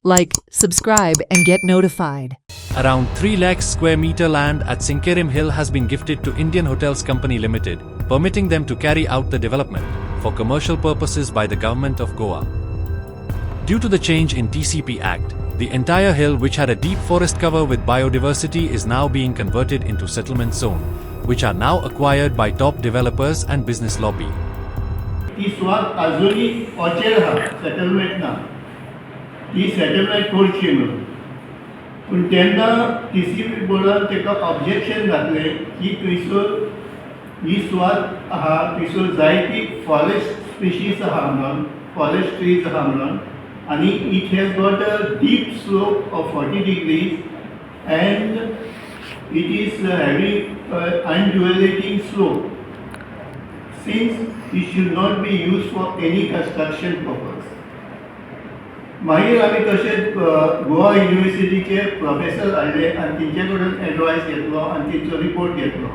Like, subscribe, and get notified. Around 3 lakh square meter land at Sinkerim Hill has been gifted to Indian Hotels Company Limited, permitting them to carry out the development for commercial purposes by the government of Goa. Due to the change in TCP Act, the entire hill, which had a deep forest cover with biodiversity, is now being converted into settlement zone, which are now acquired by top developers and business lobby. ती स्वाद अजूनही ऑचेर आहा settlement ना ती settlement करची म्हणून पूण तेन्ना TCP बोर्डान ताका ऑब्जेक्शन घातलें की थंयसर ही स्वाद आहा थंयसर जायती फॉरेस्ट स्पेशीज आहा म्हणून फॉरेस्ट ट्रीज आहा म्हणून आनी it has got a deep slope of 40 degrees and it is having undulating slope. Since it should not be used for any construction purpose. मागीर आमी तशेंच गोवा युनिवर्सिटीचे प्रोफेसर हाडले आनी तेंचे कडून एडवायस घेतलो आनी तेंचो रिपोर्ट घेतलो.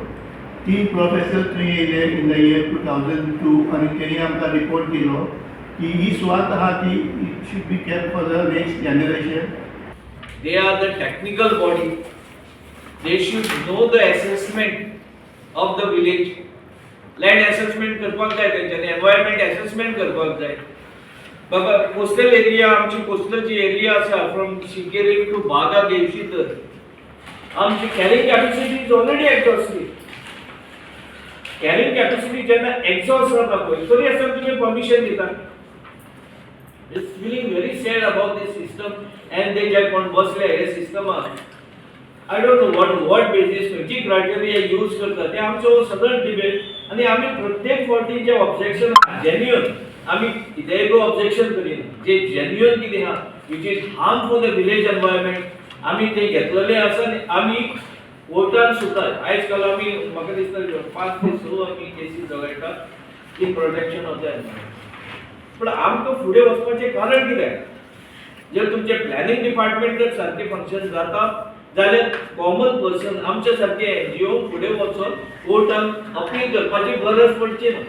3 प्रोफेसर थंय येयले इन द इयर 2002 आनी तेणी आमकां रिपोर्ट दिलो की ही स्वात आहा ती it should be kept for the next generation. They are the technical body. They should know the assessment of the village. Land assessment करपाक जाय तेंच्यांनी, एनवायरमेंट असेसमेंट करपाक जाय. बाबा कोस्टल एरिया आमची कोस्टल जी एरिया आसा फ्रॉम सिंकेरीम टू बागा घेवची तर आमची carrying capacity is already exhausted. Carrying capacity जेन्ना एक्झॉस्ट जाता पळय तरी आसतना तुमी परमिशन दिता. It's feeling very sad about this system and they जे कोण बसले हे सिस्टमाक I don't know what basis जी क्रायटेरिया यूज करता ते आमचो सगळं डिबेट आणि आम्ही प्रत्येक फावटी जे ऑब्जेक्शन जेन्युइन आम्ही कितेंय ऑब्जेक्शन करिना जे जेन्युइन कितें आहा which is harm for the village environment आम्ही ते घेतलेले आसा आनी आम्ही कोर्टान सुद्दां आयज काल आम्ही म्हाका दिसता 5 ते 6 आम्ही केसीस लढयतात in protection of the environment. पण आमकां फुडें वचपाचें कारण कितें जर तुमचे प्लॅनिंग डिपार्टमेंट जर सारके फंक्शन जाता जाल्यार कॉमन पर्सन आमच्या सारखे एनजीओ फुडें वचून कोर्टान अपील करपाची गरज पडची ना.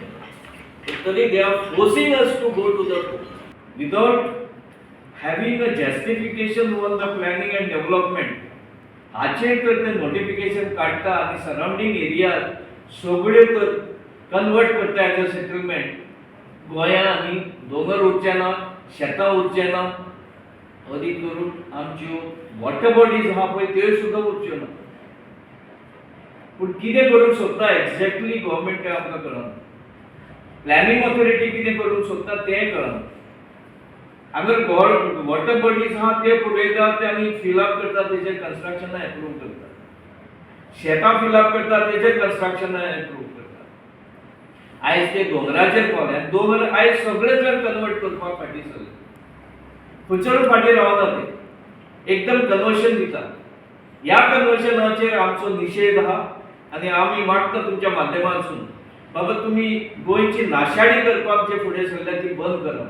तरी they are forcing us to go to the court without having a justification on the planning and development. हाचेर तर ते नोटिफिकेशन काडटा आनी सराउंडिंग एरिया सगळे तर कन्वर्ट करता एज अ सेटलमेंट. गोंयांत आनी दोंगर उरचे ना, शेतां उरचे ना, अदीक करून आमच्यो वॉटर बॉडीज आहा पळय त्यो सुद्दां उरच्यो ना. पूण कितें करूंक सोदता एक्झॅक्टली गव्हर्नमेंट तें आमकां कळना. प्लॅनिंग ऑथॉरिटी कितें करूंक सोदता तें कळना. हांगा वॉटर बॉडीज आहा ते पुरयता ते आमी फिलअप करता तेजे कन्स्ट्रक्शनाक एप्रूव करता. शेतां फिलअप करता तेजे कन्स्ट्रक्शनाक एप्रूव करता. आयज ते दोंगराचेर पावल्यात. दोंगर आयज सगळे जण कन्वर्ट करपाक फाटीं सरले. खंयसर फाटीं रावना ते एकदम कन्वर्शन दिता. ह्या कन्वर्शनाचेर आमचो निषेध आहा आनी आमी मागता तुमच्या माध्यमांतसून बाबा तुम्ही गोंयची नाशाडी करपाक जे फुडें सरल्या ती बंद करा.